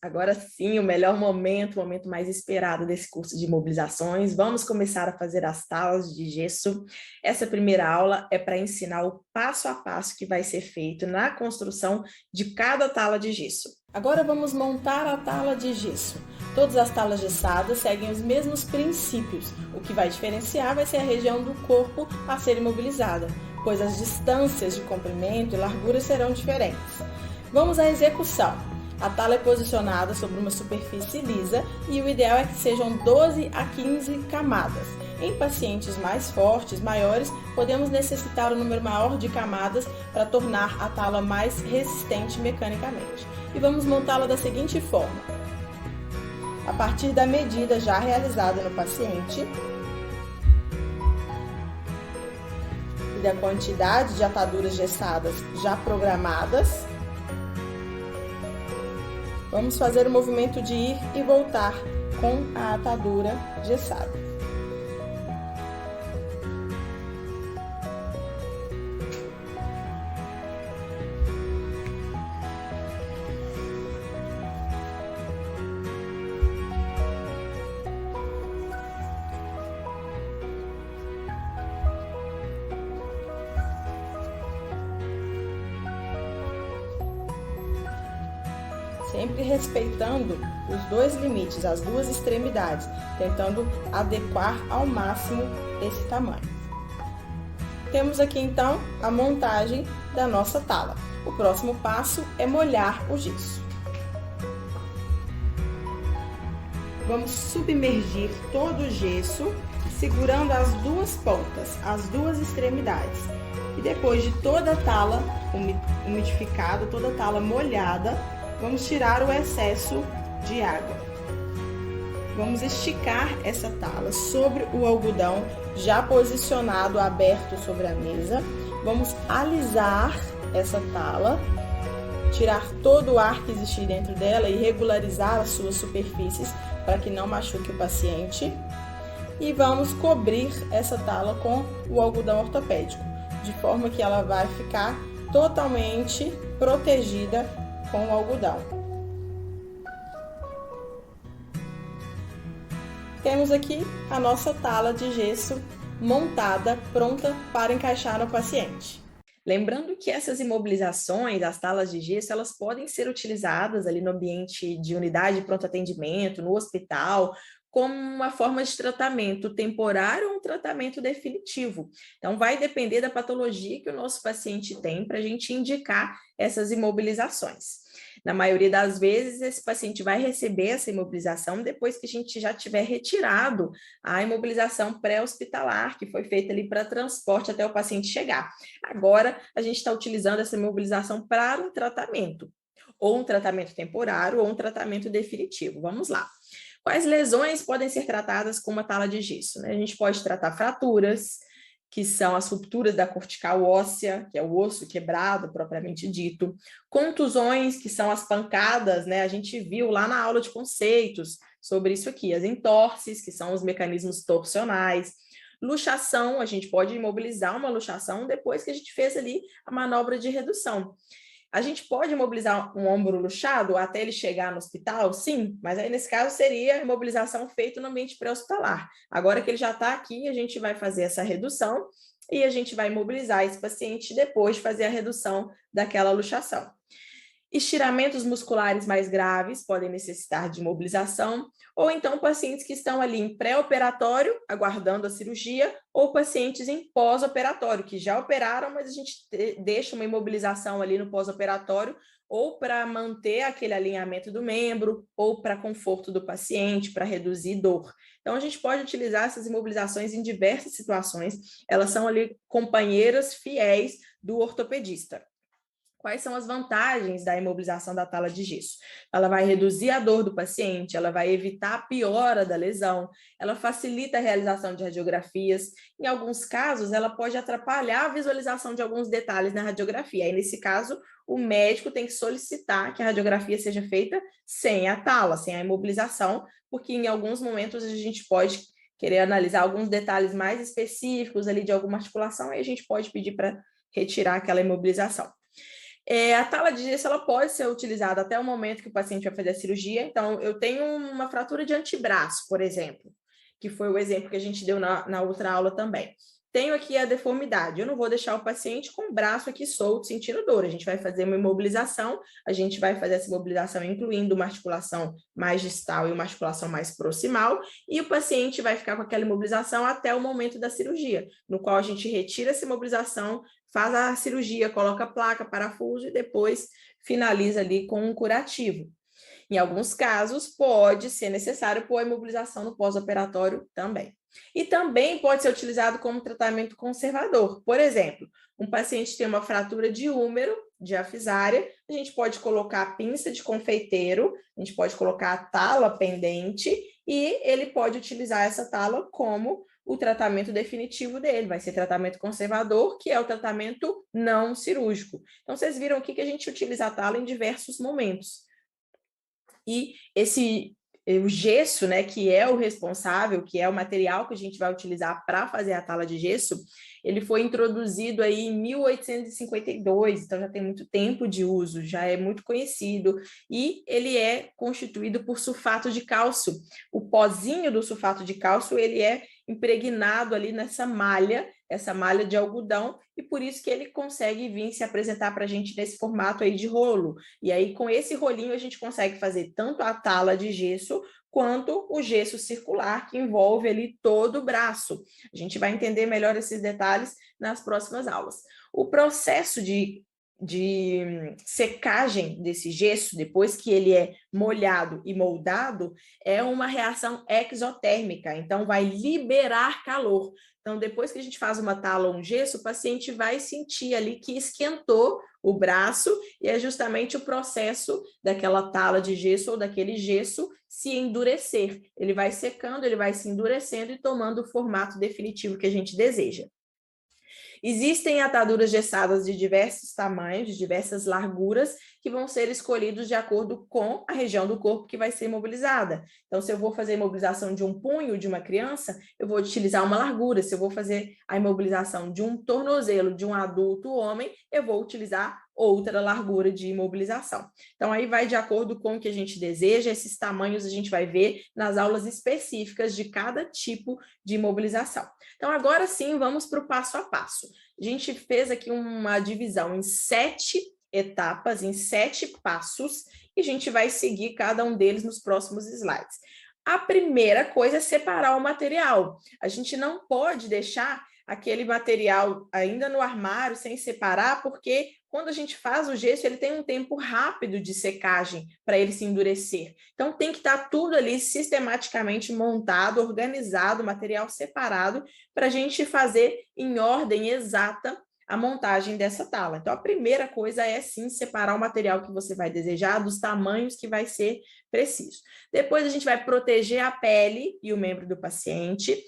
Agora sim, o melhor momento, o momento mais esperado desse curso de imobilizações. Vamos começar a fazer as talas de gesso. Essa primeira aula é para ensinar o passo a passo que vai ser feito na construção de cada tala de gesso. Agora vamos montar a tala de gesso. Todas as talas gessadas seguem os mesmos princípios. O que vai diferenciar vai ser a região do corpo a ser imobilizada, pois as distâncias de comprimento e largura serão diferentes. Vamos à execução. A tala é posicionada sobre uma superfície lisa e o ideal é que sejam 12 a 15 camadas. Em pacientes mais fortes, maiores, podemos necessitar um número maior de camadas para tornar a tala mais resistente mecanicamente. E vamos montá-la da seguinte forma. A partir da medida já realizada no paciente e da quantidade de ataduras gessadas já programadas, vamos fazer o movimento de ir e voltar com a atadura gessada. Sempre respeitando os dois limites, as duas extremidades, tentando adequar ao máximo esse tamanho. Temos aqui então a montagem da nossa tala. O próximo passo é molhar o gesso. Vamos submergir todo o gesso, segurando as duas pontas, as duas extremidades. E depois de toda a tala umidificada, toda a tala molhada, vamos tirar o excesso de água. Vamos esticar essa tala sobre o algodão já posicionado, aberto sobre a mesa. Vamos alisar essa tala, tirar todo o ar que existe dentro dela e regularizar as suas superfícies para que não machuque o paciente. E vamos cobrir essa tala com o algodão ortopédico, de forma que ela vai ficar totalmente protegida com o algodão. Temos aqui a nossa tala de gesso montada, pronta para encaixar no paciente. Lembrando que essas imobilizações, as talas de gesso, elas podem ser utilizadas ali no ambiente de unidade de pronto atendimento, no hospital, como uma forma de tratamento temporário ou um tratamento definitivo. Então, vai depender da patologia que o nosso paciente tem para a gente indicar essas imobilizações. Na maioria das vezes, esse paciente vai receber essa imobilização depois que a gente já tiver retirado a imobilização pré-hospitalar, que foi feita ali para transporte até o paciente chegar. Agora, a gente está utilizando essa imobilização para um tratamento, ou um tratamento temporário, ou um tratamento definitivo. Vamos lá. Quais lesões podem ser tratadas com uma tala de gesso? A gente pode tratar fraturas, que são as rupturas da cortical óssea, que é o osso quebrado, propriamente dito. Contusões, que são as pancadas, a gente viu lá na aula de conceitos sobre isso aqui. As entorses, que são os mecanismos torsionais. Luxação, a gente pode imobilizar uma luxação depois que a gente fez ali a manobra de redução. A gente pode imobilizar um ombro luxado até ele chegar no hospital? Sim, mas aí nesse caso seria imobilização feita no ambiente pré-hospitalar. Agora que ele já está aqui, a gente vai fazer essa redução e a gente vai imobilizar esse paciente depois de fazer a redução daquela luxação. Estiramentos musculares mais graves podem necessitar de imobilização, ou então pacientes que estão ali em pré-operatório, aguardando a cirurgia, ou pacientes em pós-operatório, que já operaram, mas a gente deixa uma imobilização ali no pós-operatório, ou para manter aquele alinhamento do membro, ou para conforto do paciente, para reduzir dor. Então, a gente pode utilizar essas imobilizações em diversas situações, elas são ali companheiras fiéis do ortopedista. Quais são as vantagens da imobilização da tala de gesso? Ela vai reduzir a dor do paciente, ela vai evitar a piora da lesão, ela facilita a realização de radiografias. Em alguns casos, ela pode atrapalhar a visualização de alguns detalhes na radiografia. Aí, nesse caso, o médico tem que solicitar que a radiografia seja feita sem a tala, sem a imobilização, porque em alguns momentos a gente pode querer analisar alguns detalhes mais específicos ali de alguma articulação e a gente pode pedir para retirar aquela imobilização. A tala de gesso ela pode ser utilizada até o momento que o paciente vai fazer a cirurgia. Então, eu tenho uma fratura de antebraço, por exemplo, que foi o exemplo que a gente deu na outra aula também. Tenho aqui a deformidade, eu não vou deixar o paciente com o braço aqui solto, sentindo dor. A gente vai fazer uma imobilização, a gente vai fazer essa imobilização incluindo uma articulação mais distal e uma articulação mais proximal, e o paciente vai ficar com aquela imobilização até o momento da cirurgia, no qual a gente retira essa imobilização, faz a cirurgia, coloca placa, parafuso e depois finaliza ali com um curativo. Em alguns casos, pode ser necessário pôr a imobilização no pós-operatório também. E também pode ser utilizado como tratamento conservador. Por exemplo, um paciente tem uma fratura de úmero, diafisária, a gente pode colocar a pinça de confeiteiro, a gente pode colocar a tala pendente e ele pode utilizar essa tala como o tratamento definitivo dele. Vai ser tratamento conservador, que é o tratamento não cirúrgico. Então, vocês viram aqui que a gente utiliza a tala em diversos momentos. E o gesso, né, que é o responsável, que é o material que a gente vai utilizar para fazer a tala de gesso, ele foi introduzido aí em 1852, então já tem muito tempo de uso, já é muito conhecido, e ele é constituído por sulfato de cálcio. O pozinho do sulfato de cálcio, ele é impregnado ali nessa malha, essa malha de algodão, e por isso que ele consegue vir se apresentar para a gente nesse formato aí de rolo. E aí, com esse rolinho, a gente consegue fazer tanto a tala de gesso, quanto o gesso circular, que envolve ali todo o braço. A gente vai entender melhor esses detalhes nas próximas aulas. O processo de secagem desse gesso, depois que ele é molhado e moldado, é uma reação exotérmica, então vai liberar calor. Então, depois que a gente faz uma tala ou um gesso, o paciente vai sentir ali que esquentou o braço, e é justamente o processo daquela tala de gesso ou daquele gesso se endurecer. Ele vai secando, ele vai se endurecendo e tomando o formato definitivo que a gente deseja. Existem ataduras gessadas de diversos tamanhos, de diversas larguras, que vão ser escolhidos de acordo com a região do corpo que vai ser imobilizada. Então, se eu vou fazer a imobilização de um punho de uma criança, eu vou utilizar uma largura. Se eu vou fazer a imobilização de um tornozelo de um adulto homem, eu vou utilizar outra largura de imobilização. Então, aí vai de acordo com o que a gente deseja, esses tamanhos a gente vai ver nas aulas específicas de cada tipo de imobilização. Então, agora sim, vamos para o passo a passo. A gente fez aqui uma divisão em 7 etapas, em 7 passos, e a gente vai seguir cada um deles nos próximos slides. A primeira coisa é separar o material. A gente não pode deixar aquele material ainda no armário sem separar, porque quando a gente faz o gesso, ele tem um tempo rápido de secagem para ele se endurecer. Então, tem que estar tudo ali sistematicamente montado, organizado, material separado, para a gente fazer em ordem exata a montagem dessa tala. Então, a primeira coisa é, sim, separar o material que você vai desejar dos tamanhos que vai ser preciso. Depois, a gente vai proteger a pele e o membro do paciente.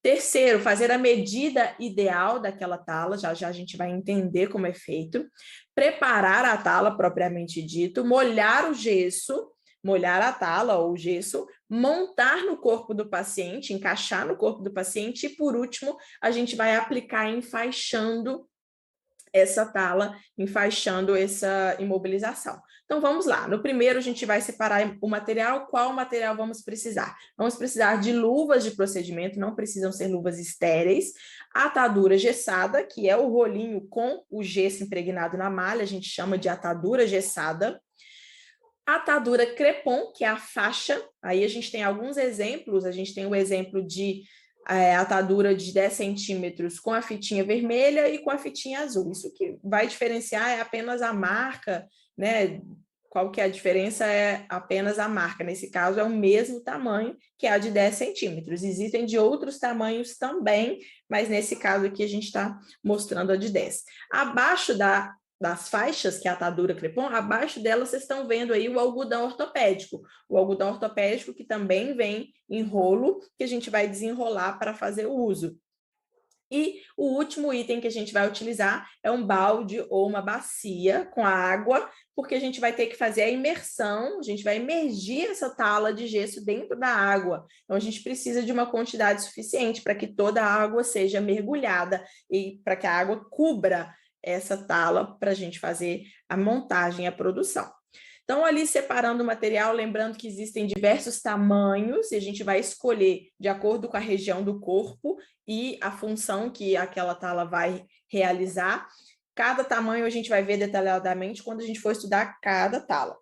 Terceiro, fazer a medida ideal daquela tala, já já a gente vai entender como é feito. Preparar a tala, propriamente dito, molhar o gesso, molhar a tala ou o gesso, montar no corpo do paciente, encaixar no corpo do paciente e, por último, a gente vai aplicar enfaixando essa tala, enfaixando essa imobilização. Então, vamos lá. No primeiro, a gente vai separar o material. Qual material vamos precisar? Vamos precisar de luvas de procedimento, não precisam ser luvas estéreis. Atadura gessada, que é o rolinho com o gesso impregnado na malha, a gente chama de atadura gessada. Atadura crepom, que é a faixa. Aí a gente tem alguns exemplos. A gente tem o exemplo de atadura de 10 centímetros com a fitinha vermelha e com a fitinha azul. Isso que vai diferenciar é apenas a marca, né? Qual que é a diferença é apenas a marca. Nesse caso, é o mesmo tamanho que a de 10 centímetros. Existem de outros tamanhos também, mas nesse caso aqui a gente está mostrando a de 10. Abaixo das faixas, que é a atadura crepom, abaixo dela vocês estão vendo aí o algodão ortopédico. O algodão ortopédico que também vem em rolo, que a gente vai desenrolar para fazer o uso. E o último item que a gente vai utilizar é um balde ou uma bacia com a água, porque a gente vai ter que fazer a imersão, a gente vai imergir essa tala de gesso dentro da água. Então, a gente precisa de uma quantidade suficiente para que toda a água seja mergulhada e para que a água cubra essa tala para a gente fazer a montagem, a produção. Então, ali separando o material, lembrando que existem diversos tamanhos, e a gente vai escolher de acordo com a região do corpo e a função que aquela tala vai realizar. Cada tamanho a gente vai ver detalhadamente quando a gente for estudar cada tala.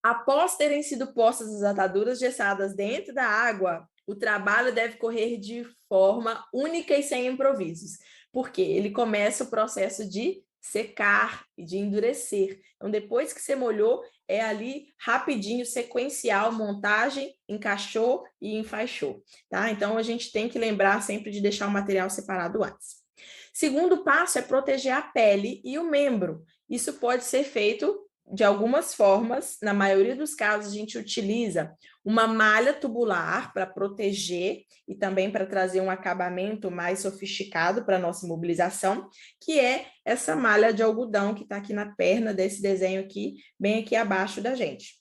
Após terem sido postas as ataduras gessadas dentro da água, o trabalho deve correr de forma única e sem improvisos, porque ele começa o processo de secar e de endurecer. Então, depois que você molhou, é ali rapidinho, sequencial, montagem, encaixou e enfaixou, tá? Então, a gente tem que lembrar sempre de deixar o material separado antes. Segundo passo é proteger a pele e o membro. Isso pode ser feito de algumas formas. Na maioria dos casos, a gente utiliza uma malha tubular para proteger e também para trazer um acabamento mais sofisticado para a nossa imobilização, que é essa malha de algodão que está aqui na perna desse desenho aqui, bem aqui abaixo da gente.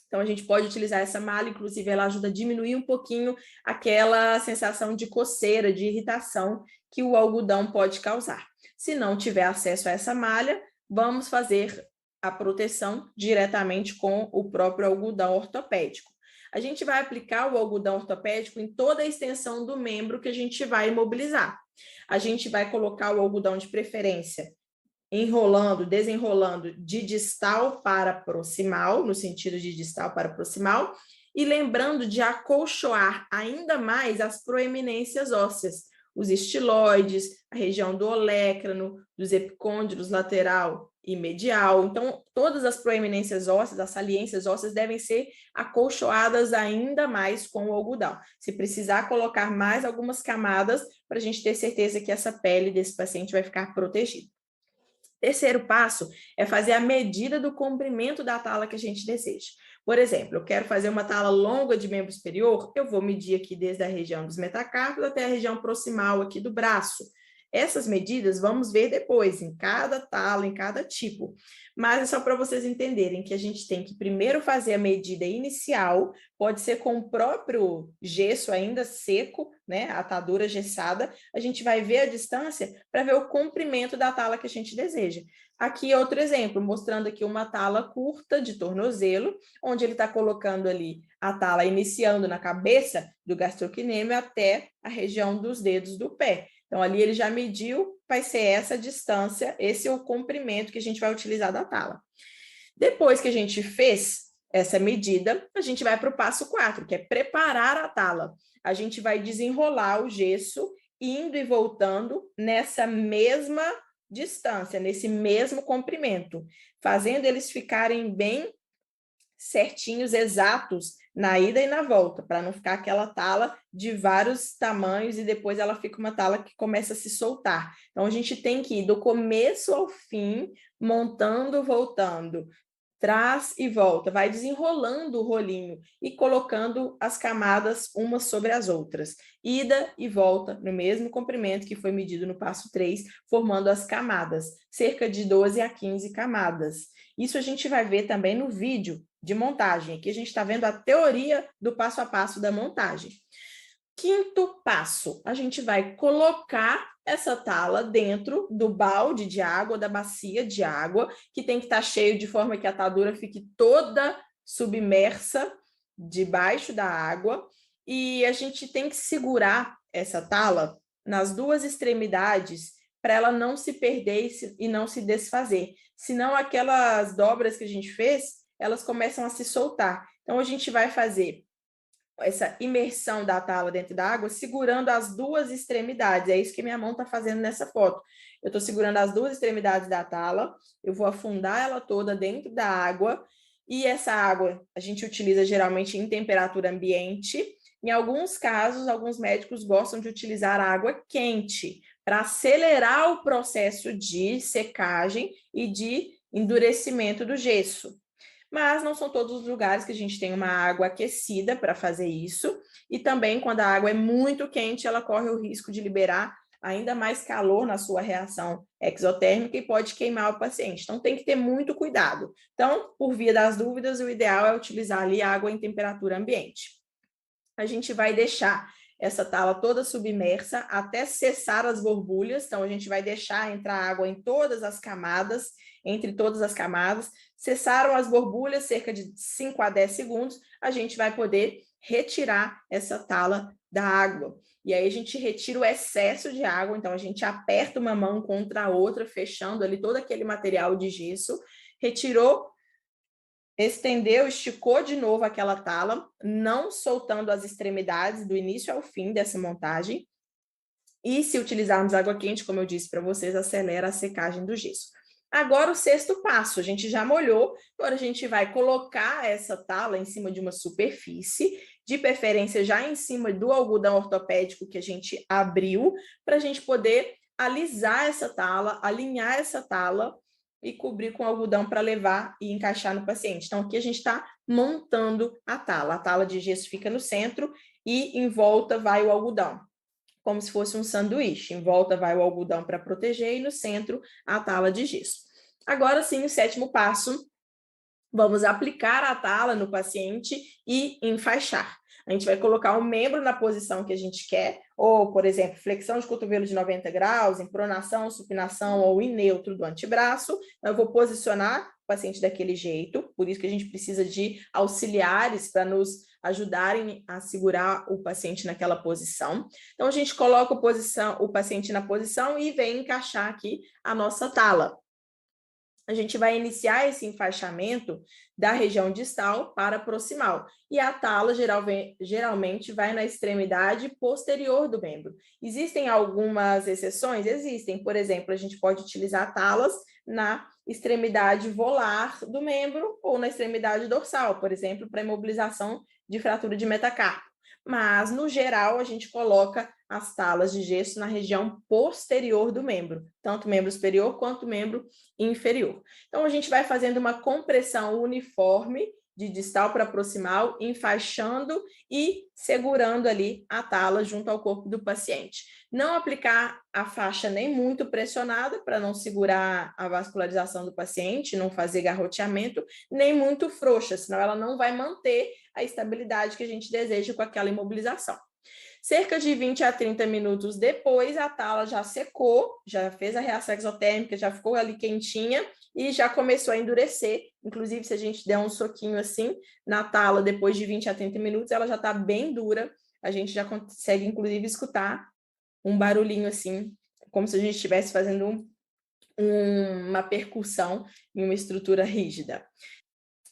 Então, a gente pode utilizar essa malha, inclusive ela ajuda a diminuir um pouquinho aquela sensação de coceira, de irritação que o algodão pode causar. Se não tiver acesso a essa malha, vamos fazer a proteção diretamente com o próprio algodão ortopédico. A gente vai aplicar o algodão ortopédico em toda a extensão do membro que a gente vai imobilizar. A gente vai colocar o algodão de preferência enrolando, desenrolando de distal para proximal, no sentido de distal para proximal, e lembrando de acolchoar ainda mais as proeminências ósseas, os estiloides, a região do olecrano, dos epicôndilos lateral e medial. Então, todas as proeminências ósseas, as saliências ósseas devem ser acolchoadas ainda mais com o algodão. Se precisar colocar mais algumas camadas, para a gente ter certeza que essa pele desse paciente vai ficar protegida. Terceiro passo é fazer a medida do comprimento da tala que a gente deseja. Por exemplo, eu quero fazer uma tala longa de membro superior, eu vou medir aqui desde a região dos metacarpos até a região proximal aqui do braço. Essas medidas vamos ver depois, em cada tala, em cada tipo. Mas é só para vocês entenderem que a gente tem que primeiro fazer a medida inicial, pode ser com o próprio gesso ainda seco, né, a atadura gessada, a gente vai ver a distância para ver o comprimento da tala que a gente deseja. Aqui outro exemplo, mostrando aqui uma tala curta de tornozelo, onde ele está colocando ali a tala iniciando na cabeça do gastrocnêmio até a região dos dedos do pé. Então, ali ele já mediu, vai ser essa distância, esse é o comprimento que a gente vai utilizar da tala. Depois que a gente fez essa medida, a gente vai para o passo 4, que é preparar a tala. A gente vai desenrolar o gesso, indo e voltando nessa mesma distância, nesse mesmo comprimento, fazendo eles ficarem bem certinhos, exatos, na ida e na volta, para não ficar aquela tala de vários tamanhos e depois ela fica uma tala que começa a se soltar. Então, a gente tem que ir do começo ao fim, montando, voltando, traz e volta, vai desenrolando o rolinho e colocando as camadas umas sobre as outras. Ida e volta no mesmo comprimento que foi medido no passo 3, formando as camadas, cerca de 12 a 15 camadas. Isso a gente vai ver também no vídeo de montagem. Aqui a gente está vendo a teoria do passo a passo da montagem. Quinto passo, a gente vai colocar essa tala dentro do balde de água, da bacia de água, que tem que estar cheio de forma que a atadura fique toda submersa debaixo da água. E a gente tem que segurar essa tala nas duas extremidades para ela não se perder e não se desfazer. Senão aquelas dobras que a gente fez, elas começam a se soltar. Então a gente vai fazer essa imersão da tala dentro da água, segurando as duas extremidades. É isso que minha mão está fazendo nessa foto. Eu estou segurando as duas extremidades da tala, eu vou afundar ela toda dentro da água, e essa água a gente utiliza geralmente em temperatura ambiente. Em alguns casos, alguns médicos gostam de utilizar água quente para acelerar o processo de secagem e de endurecimento do gesso. Mas não são todos os lugares que a gente tem uma água aquecida para fazer isso, e também quando a água é muito quente, ela corre o risco de liberar ainda mais calor na sua reação exotérmica e pode queimar o paciente. Então, tem que ter muito cuidado. Então, por via das dúvidas, o ideal é utilizar ali água em temperatura ambiente. A gente vai deixar essa tala toda submersa até cessar as borbulhas. Então, a gente vai deixar entrar água em todas as camadas, entre todas as camadas. Cessaram as borbulhas, cerca de 5 a 10 segundos, a gente vai poder retirar essa tala da água. E aí a gente retira o excesso de água, então a gente aperta uma mão contra a outra, fechando ali todo aquele material de gesso, retirou, estendeu, esticou de novo aquela tala, não soltando as extremidades do início ao fim dessa montagem. E se utilizarmos água quente, como eu disse para vocês, acelera a secagem do gesso. Agora o sexto passo, a gente já molhou, agora a gente vai colocar essa tala em cima de uma superfície, de preferência já em cima do algodão ortopédico que a gente abriu, para a gente poder alisar essa tala, alinhar essa tala e cobrir com algodão para levar e encaixar no paciente. Então aqui a gente está montando a tala de gesso fica no centro e em volta vai o algodão, como se fosse um sanduíche. Em volta vai o algodão para proteger e no centro a tala de gesso. Agora sim, o sétimo passo, vamos aplicar a tala no paciente e enfaixar. A gente vai colocar o membro na posição que a gente quer, ou, por exemplo, flexão de cotovelo de 90 graus, em pronação, supinação ou em neutro do antebraço. Eu vou posicionar o paciente daquele jeito, por isso que a gente precisa de auxiliares para nos ajudarem a segurar o paciente naquela posição. Então, a gente coloca o paciente na posição e vem encaixar aqui a nossa tala. A gente vai iniciar esse enfaixamento da região distal para proximal. E a tala geralmente vai na extremidade posterior do membro. Existem algumas exceções? Existem. Por exemplo, a gente pode utilizar talas na extremidade volar do membro ou na extremidade dorsal, por exemplo, para imobilização de fratura de metacarpo. Mas, no geral, a gente coloca as talas de gesso na região posterior do membro, tanto o membro superior quanto o membro inferior. Então, a gente vai fazendo uma compressão uniforme de distal para proximal, enfaixando e segurando ali a tala junto ao corpo do paciente. Não aplicar a faixa nem muito pressionada para não segurar a vascularização do paciente, não fazer garroteamento, nem muito frouxa, senão ela não vai manter a estabilidade que a gente deseja com aquela imobilização. Cerca de 20 a 30 minutos depois, a tala já secou, já fez a reação exotérmica, já ficou ali quentinha e já começou a endurecer. Inclusive, se a gente der um soquinho assim na tala depois de 20 a 30 minutos, ela já está bem dura. A gente já consegue, inclusive, escutar um barulhinho assim, como se a gente estivesse fazendo uma percussão em uma estrutura rígida.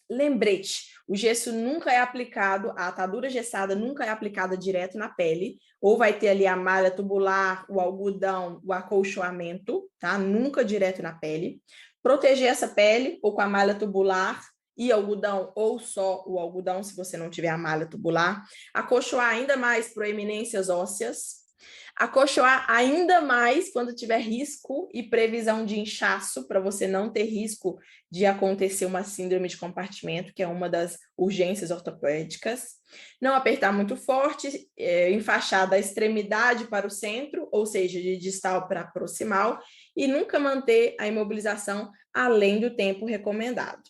Lembrete, o gesso nunca é aplicado, a atadura gessada nunca é aplicada direto na pele, ou vai ter ali a malha tubular, o algodão, o acolchoamento, tá? Nunca direto na pele. Proteger essa pele ou com a malha tubular e algodão, ou só o algodão, se você não tiver a malha tubular. Acolchoar ainda mais proeminências ósseas. Acolchoar ainda mais quando tiver risco e previsão de inchaço, para você não ter risco de acontecer uma síndrome de compartimento, que é uma das urgências ortopédicas. Não apertar muito forte, enfaixar da extremidade para o centro, ou seja, de distal para proximal, e nunca manter a imobilização além do tempo recomendado.